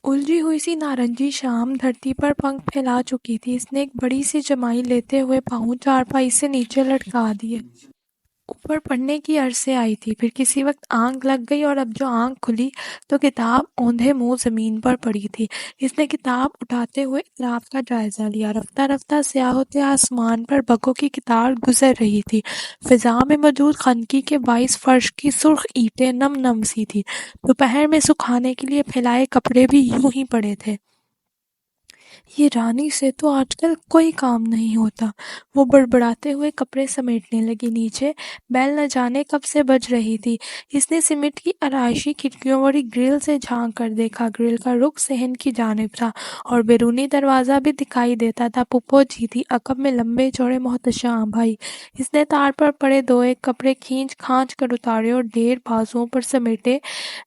الجھی ہوئی سی نارنجی شام دھرتی پر پنکھ پھیلا چکی تھی۔ اس نے ایک بڑی سی جمائی لیتے ہوئے پاؤں چارپائی سے نیچے لٹکا دیے۔ اوپر پڑھنے کی عرض سے آئی تھی، پھر کسی وقت آنکھ لگ گئی اور اب جو آنکھ کھلی تو کتاب اوندھے منہ زمین پر پڑی تھی۔ اس نے کتاب اٹھاتے ہوئے اطراف کا جائزہ لیا۔ رفتہ رفتہ سیاہ ہوتے آسمان پر بگوں کی قطار گزر رہی تھی۔ فضا میں موجود خنکی کے باعث فرش کی سرخ اینٹیں نم نم سی تھی۔ دوپہر میں سکھانے کے لیے پھیلائے کپڑے بھی یوں ہی پڑے تھے۔ یہ رانی سے تو آج کل کوئی کام نہیں ہوتا، وہ بڑبڑاتے ہوئے کپڑے سمیٹنے لگی۔ نیچے بیل نہ جانے کب سے بج رہی تھی۔ اس نے سمٹ کی آرائشی کھڑکیوں والی گرل سے جھانک کر دیکھا۔ گرل کا رخ صحن کی جانب تھا اور بیرونی دروازہ بھی دکھائی دیتا تھا۔ پھپھو جی تھی، عقب میں لمبے چوڑے محتشم بھائی۔ اس نے تار پر پڑے دو ایک کپڑے کھینچ کھانچ کر اتارے اور ڈھیر بازوؤں پر سمیٹے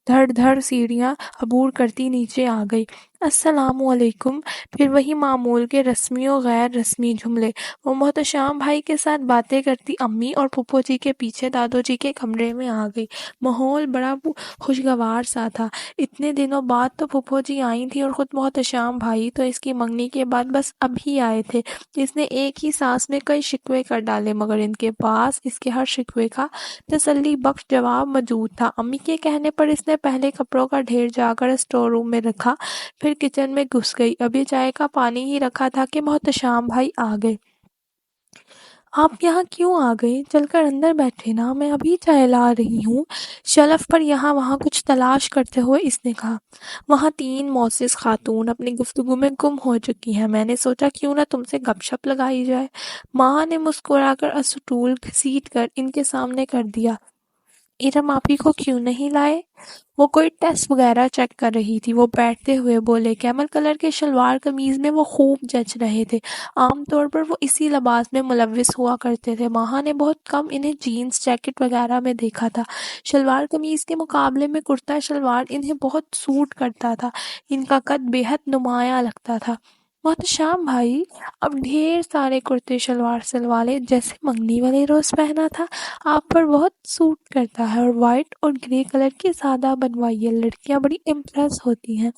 دھڑ دھڑ سیڑھیاں عبور کرتی نیچے آ گئی۔ السلام علیکم۔ پھر وہی معمول کے رسمی و غیر رسمی جملے۔ وہ محتشم بھائی کے ساتھ باتیں کرتی امی اور پھپھو جی کے پیچھے دادو جی کے کمرے میں آ گئی۔ ماحول بڑا خوشگوار سا تھا۔ اتنے دنوں بعد تو پھپھو جی آئی تھیں اور خود محتشم بھائی تو اس کی منگنی کے بعد بس اب ہی آئے تھے۔ اس نے ایک ہی سانس میں کئی شکوے کر ڈالے، مگر ان کے پاس اس کے ہر شکوے کا تسلی بخش جواب موجود تھا۔ امی کے کہنے پر اس نے پہلے کپڑوں کا ڈھیر جا کر اسٹور روم میں رکھا، پھر کچن میں گھس گئی۔ ابھی چائے کا پانی ہی رکھا تھا کہ محتشم بھائی آ گئے۔ آپ یہاں کیوں آ گئے؟ چل کر اندر بیٹھے نا، میں ابھی چائے لا رہی ہوں۔ شلف پر یہاں وہاں کچھ تلاش کرتے ہوئے اس نے کہا۔ وہاں 3 معزز خاتون اپنی گفتگو میں گم ہو چکی ہیں، میں نے سوچا کیوں نہ تم سے گپ شپ لگائی جائے۔ ماں نے مسکرا کر اسٹول گھسیٹ کر ان کے سامنے کر دیا۔ ارم آپی کو کیوں نہیں لائے؟ وہ کوئی ٹیسٹ وغیرہ چیک کر رہی تھی۔ وہ بیٹھتے ہوئے بولے، کیمل کلر کے شلوار قمیض میں وہ خوب جچ رہے تھے۔ عام طور پر وہ اسی لباس میں ملوث ہوا کرتے تھے۔ ماہا نے بہت کم انہیں جینز جیکٹ وغیرہ میں دیکھا تھا۔ شلوار قمیض کے مقابلے میں کرتا شلوار انہیں بہت سوٹ کرتا تھا۔ ان کا قد بے حد نمایاں لگتا تھا۔ محتشم بھائی اب ڈھیر سارے کرتے شلوار سلوا لے جیسے منگنی والے روز پہنا تھا، آپ پر بہت سوٹ کرتا ہے، اور وائٹ اور گرے کلر کی سادہ بنوائیے، لڑکیاں بڑی امپریس ہوتی ہیں۔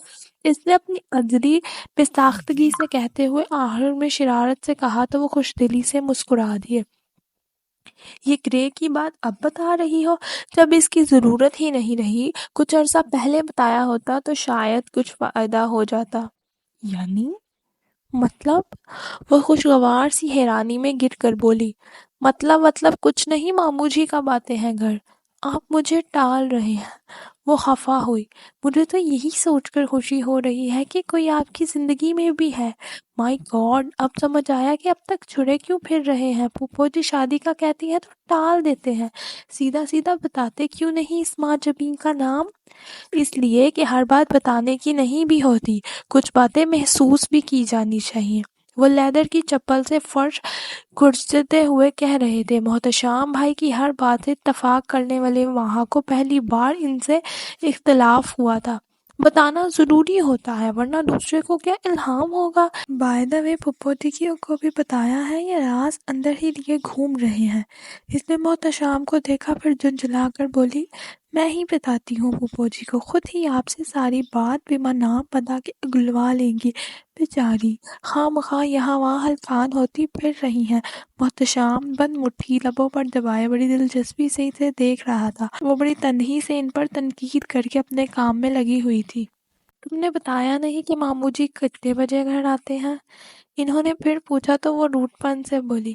اس نے اپنی ازلی بے ساختگی سے کہتے ہوئے آخر میں شرارت سے کہا تو وہ خوش دلی سے مسکرا دیے۔ یہ گرے کی بات اب بتا رہی ہو؟ جب اس کی ضرورت ہی نہیں رہی، کچھ عرصہ پہلے بتایا ہوتا تو شاید کچھ فائدہ ہو جاتا۔ یعنی مطلب؟ وہ خوشگوار سی حیرانی میں گر کر بولی، مطلب کچھ نہیں، ماموں جی کب آتے ہیں گھر؟ آپ مجھے ٹال رہے ہیں۔ وہ خفا ہوئی۔ مجھے تو یہی سوچ کر خوشی ہو رہی ہے کہ کوئی آپ کی زندگی میں بھی ہے۔ مائی گاڈ، اب سمجھ آیا کہ اب تک چھڑے کیوں پھر رہے ہیں۔ پھپھو جی شادی کا کہتی ہیں تو ٹال دیتے ہیں، سیدھا سیدھا بتاتے کیوں نہیں اس ماں جبین کا نام؟ اس لیے کہ ہر بات بتانے کی نہیں بھی ہوتی، کچھ باتیں محسوس بھی کی جانی چاہیے۔ وہ لیدر کی چپل سے فرش کھرچتے ہوئے کہہ رہے تھے۔ محتشم بھائی کی ہر بات سے اتفاق کرنے والے وہاں کو پہلی بار ان سے اختلاف ہوا تھا۔ بتانا ضروری ہوتا ہے ورنہ دوسرے کو کیا الہام ہوگا۔ بائی دا وے، پھپھو جی کو بھی بتایا ہے یا راز اندر ہی لیے گھوم رہے ہیں؟ اس نے محتشم کو دیکھا، پھر جھنجھلا کر بولی، میں ہی بتاتی ہوں پھپھو جی کو، خود ہی آپ سے ساری بات بما نام پتا کے اگلوا لیں گی۔ بیچاری خواہ مخواہ یہاں وہاں ہلکان ہوتی پھر رہی ہیں۔ محتشم بند مٹھی لبوں پر دبائے بڑی دلچسپی سے اسے دیکھ رہا تھا۔ وہ بڑی تندہی سے ان پر تنقید کر کے اپنے کام میں لگی ہوئی تھی۔ تم نے بتایا نہیں کہ ماموں جی کتنے بجے گھر آتے ہیں؟ انہوں نے پھر پوچھا تو وہ روٹ پن سے بولی،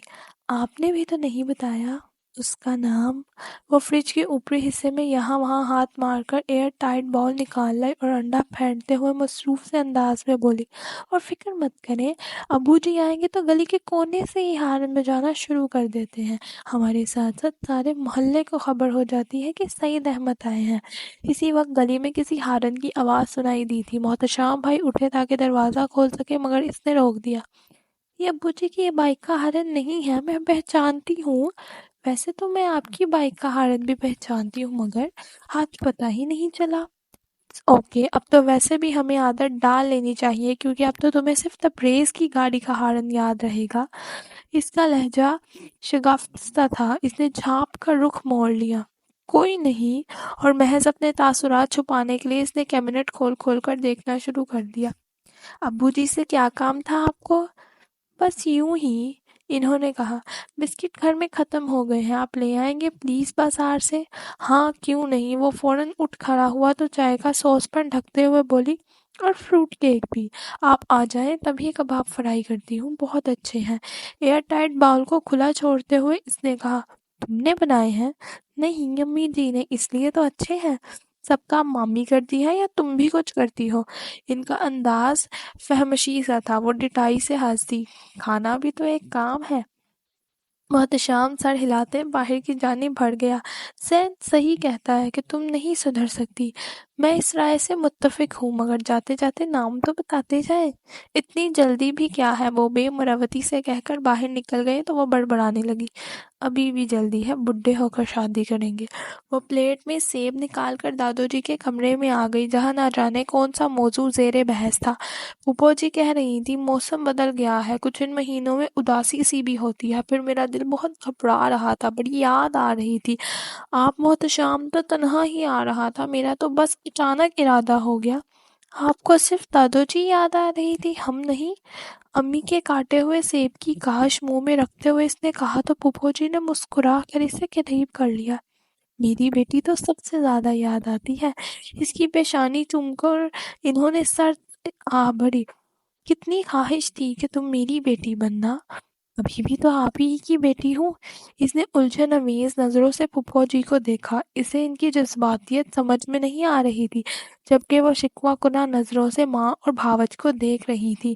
آپ نے بھی تو نہیں بتایا۔ اس کا نام؟ وہ فریج کے اوپری حصے میں یہاں وہاں ہاتھ مار کر ایئر ٹائٹ باؤل نکال لائی اور انڈا پھینٹتے ہوئے مصروف سے انداز میں بولی، اور فکر مت کریں، ابو جی آئیں گے تو گلی کے کونے سے ہی ہارن بجانا شروع کر دیتے ہیں۔ ہمارے ساتھ ساتھ سارے محلے کو خبر ہو جاتی ہے کہ سعید احمد آئے ہیں۔ اسی وقت گلی میں کسی ہارن کی آواز سنائی دی تھی۔ محتشم بھائی اٹھے تاکہ دروازہ کھول سکے، مگر اس نے روک دیا۔ یہ ابو جی کی یہ بائک کا ہارن نہیں ہے، میں پہچانتی ہوں۔ ویسے تو میں آپ کی بائک کا ہارن بھی پہچانتی ہوں، مگر آج پتہ ہی نہیں چلا۔ اوکے، اب تو ویسے بھی ہمیں عادت ڈال لینی چاہیے، کیونکہ اب تو تمہیں صرف تبریز کی گاڑی کا ہارن یاد رہے گا۔ اس کا لہجہ شگفتہ تھا۔ اس نے جھانپ کر رخ موڑ لیا۔ کوئی نہیں، اور محض اپنے تاثرات چھپانے کے لیے اس نے کیبنٹ کھول کھول کر دیکھنا شروع کر دیا۔ ابو جی سے کیا کام تھا آپ کو؟ بس یوں ہی، انہوں نے کہا۔ بسکٹ گھر میں ختم ہو گئے ہیں، آپ لے آئیں گے پلیز بازار سے؟ ہاں کیوں نہیں۔ وہ فوراً اٹھ کھڑا ہوا تو چائے کا سوس پین ڈھکتے ہوئے بولی، اور فروٹ کیک بھی۔ آپ آ جائیں تبھی کباب فرائی کرتی ہوں، بہت اچھے ہیں۔ ایئر ٹائٹ باؤل کو کھلا چھوڑتے ہوئے اس نے کہا، تم نے بنائے ہیں؟ نہیں، امی جی نے، اس لیے تو اچھے ہیں۔ سب کام مامی کرتی ہے یا تم بھی کچھ کرتی ہو؟ ان کا انداز فہمشی سا تھا، وہ ڈٹائی سے ہنس دی۔ کھانا بھی تو ایک کام ہے۔ محتشام سر ہلاتے باہر کی جانب بڑھ گیا۔ زین صحیح کہتا ہے کہ تم نہیں سدھر سکتی، میں اس رائے سے متفق ہوں، مگر جاتے جاتے نام تو بتاتے جائیں۔ اتنی جلدی بھی کیا ہے، وہ بے مروتی سے کہہ کر باہر نکل گئے تو وہ بڑبڑانے لگی، ابھی بھی جلدی ہے، بڈھے ہو کر شادی کریں گے۔ وہ پلیٹ میں سیب نکال کر دادو جی کے کمرے میں آ گئی، جہاں نہ جانے کون سا موضوع زیر بحث تھا۔ پھوپھو جی کہہ رہی تھی، موسم بدل گیا ہے، کچھ ان مہینوں میں اداسی سی بھی ہوتی ہے، پھر میرا دل بہت گھبرا رہا تھا، بڑی یاد آ رہی تھی۔ آپ محتشام تو تنہا ہی آ رہا تھا، میرا تو بس اچانک ارادہ ہو گیا۔ آپ کو صرف دادو جی یاد آ رہی تھی، ہم نہیں؟ امی کے کاٹے ہوئے سیب کی گھاش منہ میں رکھتے ہوئے اس نے کہا تو پھوپھو جی نے مسکرا کر اسے قریب کر لیا۔ میری بیٹی تو سب سے زیادہ یاد آتی ہے۔ اس کی پیشانی چوم کر انہوں نے سر آہ بھری۔ کتنی خواہش تھی کہ تم میری بیٹی بننا، ابھی بھی تو آپ ہی کی بیٹی ہوں۔ اس نے الجھن امیز نظروں سے پھوپھو جی کو دیکھا، اسے ان کی جذباتیت سمجھ میں نہیں آ رہی تھی، جبکہ وہ شکوہ کناں نظروں سے ماں اور بھاوج کو دیکھ رہی تھی۔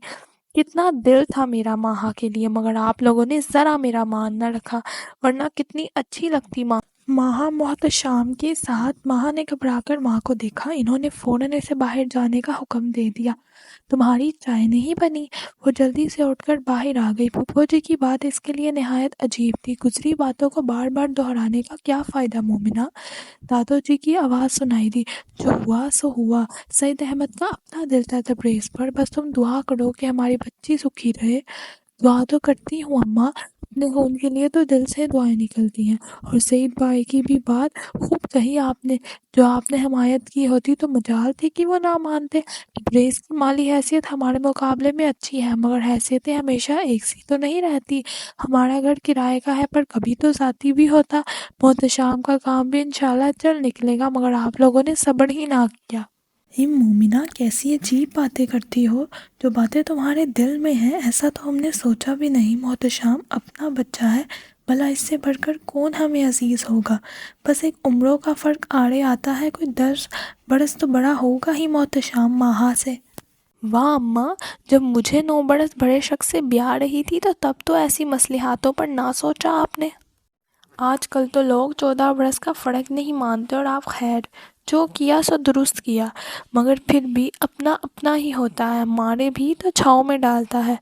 کتنا دل تھا میرا ماہا کے لیے، مگر آپ لوگوں نے ذرا میرا مان نہ رکھا، ورنہ کتنی اچھی لگتی ماں۔ ماہا محتشام کے ساتھ۔ ماہا نے گھبرا کر ماں کو دیکھا، انہوں نے فوراً اسے باہر جانے کا حکم دے دیا۔ تمہاری چائے نہیں بنی؟ وہ جلدی سے اٹھ کر باہر آ گئی۔ پھوپھو جی کی بات اس کے لیے نہایت عجیب تھی، گزری باتوں کو بار بار دہرانے کا کیا فائدہ مومنہ؟ دادو جی کی آواز سنائی دی، جو ہوا سو ہوا، سعید احمد کا اپنا دل تھا تبریز پر، بس تم دعا کرو کہ ہماری بچی سکھی رہے۔ دعا تو کرتی ہوں اماں، اپنے خون کے لیے تو دل سے دعائیں نکلتی ہیں، اور سعید بھائی کی بھی بات خوب کہی آپ نے، جو آپ نے حمایت کی ہوتی تو مجال تھی کہ وہ نہ مانتے۔ تبریز کی مالی حیثیت ہمارے مقابلے میں اچھی ہے، مگر حیثیتیں ہمیشہ ایک سی تو نہیں رہتی۔ ہمارا گھر کرائے کا ہے، پر کبھی تو ذاتی بھی ہوتا۔ محتشام کا کام بھی انشاءاللہ چل نکلے گا، مگر آپ لوگوں نے صبر ہی نہ کیا۔ مومنہ کیسی عجیب باتیں کرتی ہو، جو باتیں تمہارے دل میں ہیں ایسا تو ہم نے سوچا بھی نہیں۔ محتشام اپنا بچہ ہے، بھلا اس سے بڑھ کر کون ہمیں عزیز ہوگا؟ بس ایک عمروں کا فرق آڑے آتا ہے، کوئی 10 برس تو بڑا ہوگا ہی محتشام ماہا سے۔ واہ اماں، جب مجھے 9 برس بڑے شخص سے بیاہ رہی تھی تو تب تو ایسی مصلحاتوں پر نہ سوچا آپ نے۔ آج کل تو لوگ 14 برس کا فرق نہیں مانتے، اور آپ خیر جو کیا سو درست کیا، مگر پھر بھی اپنا اپنا ہی ہوتا ہے، مارے بھی تو چھاؤں میں ڈالتا ہے۔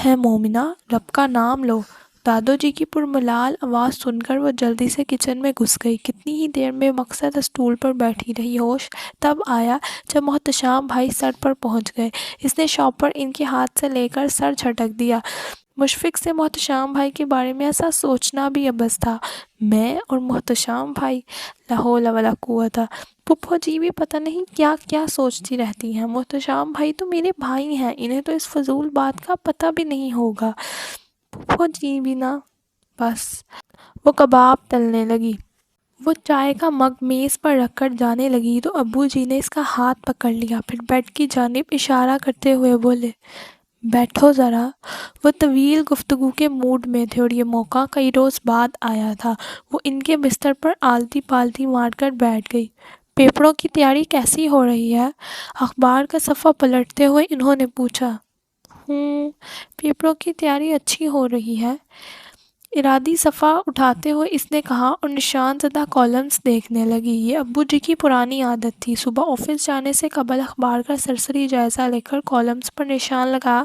ہے مومنہ، رب کا نام لو۔ دادو جی کی پرملال آواز سن کر وہ جلدی سے کچن میں گھس گئی۔ کتنی ہی دیر میں مقصد اسٹول پر بیٹھی رہی، ہوش تب آیا جب محتشام بھائی سر پر پہنچ گئے۔ اس نے شاپر ان کے ہاتھ سے لے کر سر جھٹک دیا۔ مشفق سے محتشام بھائی کے بارے میں ایسا سوچنا بھی عبث تھا۔ میں اور محتشام بھائی، لا حول ولا قوت۔ پھوپھو جی بھی پتہ نہیں کیا کیا سوچتی رہتی ہیں۔ محتشام بھائی تو میرے بھائی ہیں، انہیں تو اس فضول بات کا پتہ بھی نہیں ہوگا۔ پھوپھو جی بھی نا، بس۔ وہ کباب تلنے لگی۔ وہ چائے کا مگ میز پر رکھ کر جانے لگی تو ابو جی نے اس کا ہاتھ پکڑ لیا، پھر بیڈ کی جانب اشارہ کرتے ہوئے بولے، بیٹھو ذرا۔ وہ طویل گفتگو کے موڈ میں تھے، اور یہ موقع کئی روز بعد آیا تھا۔ وہ ان کے بستر پر آلتی پالتی مار کر بیٹھ گئی۔ پیپروں کی تیاری کیسی ہو رہی ہے؟ اخبار کا صفحہ پلٹتے ہوئے انہوں نے پوچھا۔ پیپروں کی تیاری اچھی ہو رہی ہے، ارادی صفحہ اٹھاتے ہوئے اس نے کہا، اور نشان زدہ کالمز دیکھنے لگی۔ یہ ابو جی کی پرانی عادت تھی، صبح آفس جانے سے قبل اخبار کا سرسری جائزہ لے کر کالمز پر نشان لگا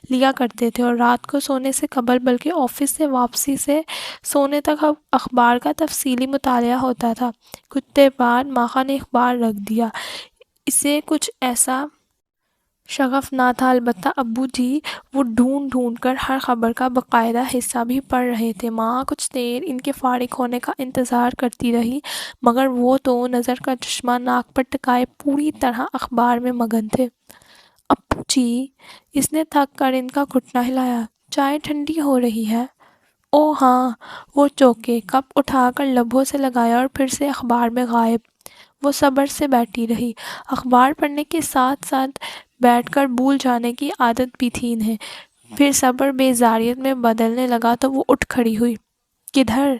لیا کرتے تھے، اور رات کو سونے سے قبل بلکہ آفس سے واپسی سے سونے تک اخبار کا تفصیلی مطالعہ ہوتا تھا۔ کچھ دیر بعد ماہا نے اخبار رکھ دیا، اسے کچھ ایسا شغف نہ تھا، البتہ ابو جی وہ ڈھونڈ ڈھونڈ کر ہر خبر کا باقاعدہ حصہ بھی پڑھ رہے تھے۔ ماں کچھ دیر ان کے فارغ ہونے کا انتظار کرتی رہی، مگر وہ تو نظر کا چشمہ ناک پر ٹکائے پوری طرح اخبار میں مگن تھے۔ ابو جی، اس نے تھک کر ان کا گھٹنا ہلایا، چائے ٹھنڈی ہو رہی ہے۔ او ہاں، وہ چوکے، کپ اٹھا کر لبوں سے لگایا اور پھر سے اخبار میں غائب۔ وہ صبر سے بیٹھی رہی، اخبار پڑھنے کے ساتھ ساتھ بیٹھ کر بھول جانے کی عادت بھی تھی انہیں۔ پھر صبر بیزاریت میں بدلنے لگا تو وہ اٹھ کھڑی ہوئی۔ کدھر؟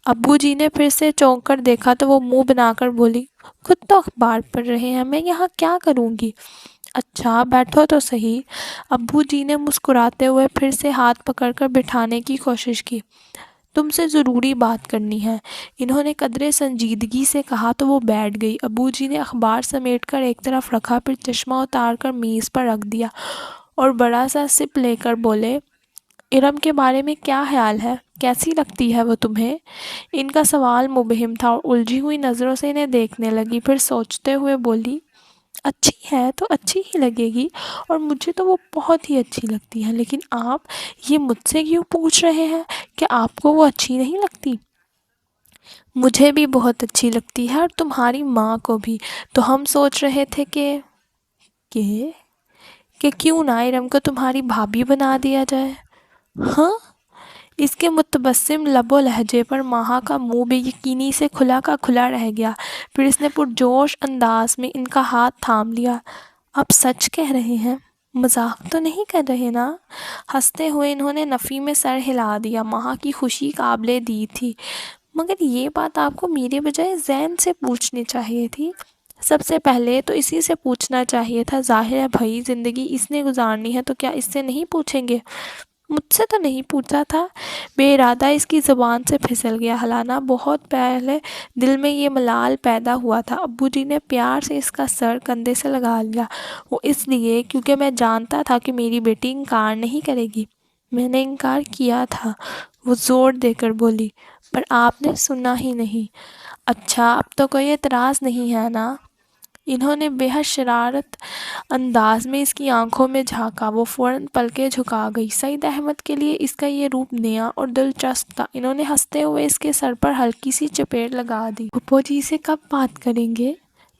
ابو جی نے پھر سے چونک کر دیکھا تو وہ منہ بنا کر بولی، خود تو اخبار پڑھ رہے ہیں، میں یہاں کیا کروں گی؟ اچھا بیٹھو تو صحیح۔ ابو جی نے مسکراتے ہوئے پھر سے ہاتھ پکڑ کر بٹھانے کی کوشش کی۔ تم سے ضروری بات کرنی ہے، انہوں نے قدرے سنجیدگی سے کہا تو وہ بیٹھ گئی۔ ابو جی نے اخبار سمیٹ کر ایک طرف رکھا، پھر چشمہ اتار کر میز پر رکھ دیا اور بڑا سا سپ لے کر بولے، ارم کے بارے میں کیا خیال ہے؟ کیسی لگتی ہے وہ تمہیں؟ ان کا سوال مبہم تھا اور الجھی ہوئی نظروں سے انہیں دیکھنے لگی، پھر سوچتے ہوئے بولی، اچھی ہے تو اچھی ہی لگے گی، اور مجھے تو وہ بہت ہی اچھی لگتی ہے، لیکن آپ یہ مجھ سے کیوں پوچھ رہے ہیں کہ آپ کو وہ اچھی نہیں لگتی؟ مجھے بھی بہت اچھی لگتی ہے اور تمہاری ماں کو بھی، تو ہم سوچ رہے تھے کہ کہ کیوں نہ ارم کو تمہاری بھابھی بنا دیا جائے۔ ہاں؟ اس کے متبسم لب و لہجے پر ماہا کا منہ بے یقینی سے کھلا کا کھلا رہ گیا، پھر اس نے پرجوش انداز میں ان کا ہاتھ تھام لیا۔ آپ سچ کہہ رہے ہیں؟ مذاق تو نہیں کر رہے نا؟ ہنستے ہوئے انہوں نے نفی میں سر ہلا دیا۔ ماہا کی خوشی قابل دید تھی، مگر یہ بات آپ کو میرے بجائے زین سے پوچھنی چاہیے تھی۔ سب سے پہلے تو اسی سے پوچھنا چاہیے تھا، ظاہر ہے بھائی زندگی اس نے گزارنی ہے تو کیا اس سے نہیں پوچھیں گے؟ مجھ سے تو نہیں پوچھا تھا۔ بے ارادہ اس کی زبان سے پھسل گیا، حالانہ بہت پہلے دل میں یہ ملال پیدا ہوا تھا۔ ابو جی نے پیار سے اس کا سر کندھے سے لگا لیا۔ وہ اس لیے کیونکہ میں جانتا تھا کہ میری بیٹی انکار نہیں کرے گی۔ میں نے انکار کیا تھا، وہ زور دے کر بولی، پر آپ نے سنا ہی نہیں۔ اچھا، اب تو کوئی اعتراض نہیں ہے نا؟ انہوں نے بے حد شرارت انداز میں اس کی آنکھوں میں جھانکا۔ وہ فوراً پلکیں جھکا گئی۔ سعید احمد کے لیے اس کا یہ روپ نیا اور دلچسپ تھا۔ انہوں نے ہنستے ہوئے اس کے سر پر ہلکی سی چپیٹ لگا دی۔ پھپھو جی سے کب بات کریں گے؟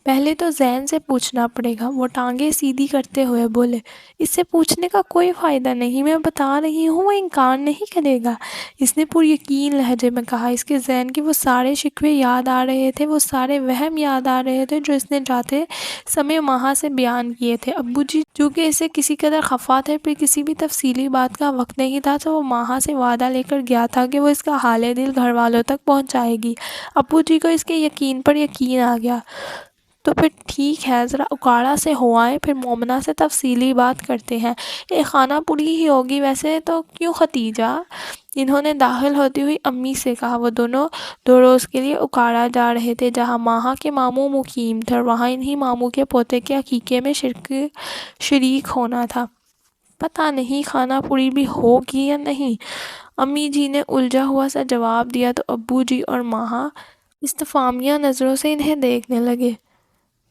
پہلے تو زین سے پوچھنا پڑے گا، وہ ٹانگیں سیدھی کرتے ہوئے بولے۔ اس سے پوچھنے کا کوئی فائدہ نہیں، میں بتا رہی ہوں وہ انکار نہیں کرے گا، اس نے پر یقین لہجے میں کہا۔ اس کے ذہن کے وہ سارے شکوے یاد آ رہے تھے، وہ سارے وہم یاد آ رہے تھے جو اس نے جاتے سمے ماہا سے بیان کیے تھے۔ ابو جی چونکہ اسے کسی قدر خفا تھے، پھر کسی بھی تفصیلی بات کا وقت نہیں تھا، تو وہ ماہا سے وعدہ لے کر گیا تھا کہ وہ اس کا حال دل گھر والوں تک پہنچائے گی۔ ابو جی کو اس کے یقین پر یقین آ گیا۔ تو پھر ٹھیک ہے، ذرا اکاڑا سے ہو آئیں، پھر مومنہ سے تفصیلی بات کرتے ہیں۔ ایک خانہ پوری ہی ہوگی ویسے تو، کیوں ختیجہ؟ انہوں نے داخل ہوتی ہوئی امی سے کہا۔ وہ دونوں 2 روز کے لیے اکاڑا جا رہے تھے، جہاں ماہا کے ماموں مقیم تھے، اور وہاں انہی ماموں کے پوتے کے عقیقے میں شریک ہونا تھا۔ پتہ نہیں خانہ پوری بھی ہوگی یا نہیں، امی جی نے الجھا ہوا سا جواب دیا تو ابو جی اور ماہا استفہامیہ نظروں سے انہیں دیکھنے لگے۔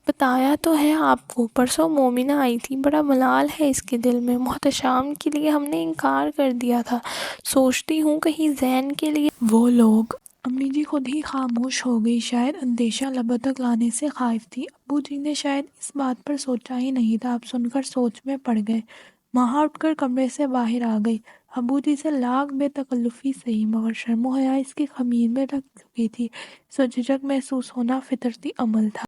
بتایا تو ہے آپ کو، پرسوں مومنہ آئی تھی، بڑا ملال ہے اس کے دل میں، محتشام کے لیے ہم نے انکار کر دیا تھا، سوچتی ہوں کہیں زین کے لیے وہ لوگ۔ امی جی خود ہی خاموش ہو گئی، شاید اندیشہ لبوں تک لانے سے خائف تھی۔ ابو جی نے شاید اس بات پر سوچا ہی نہیں تھا، اب سن کر سوچ میں پڑ گئے۔ ماہا اٹھ کر کمرے سے باہر آ گئی۔ ابو جی سے لاکھ بے تکلفی صحیح، مگر شرم و حیا اس کی خمیر میں رکھ چکی تھی، سو جھجک محسوس ہونا فطرتی عمل تھا۔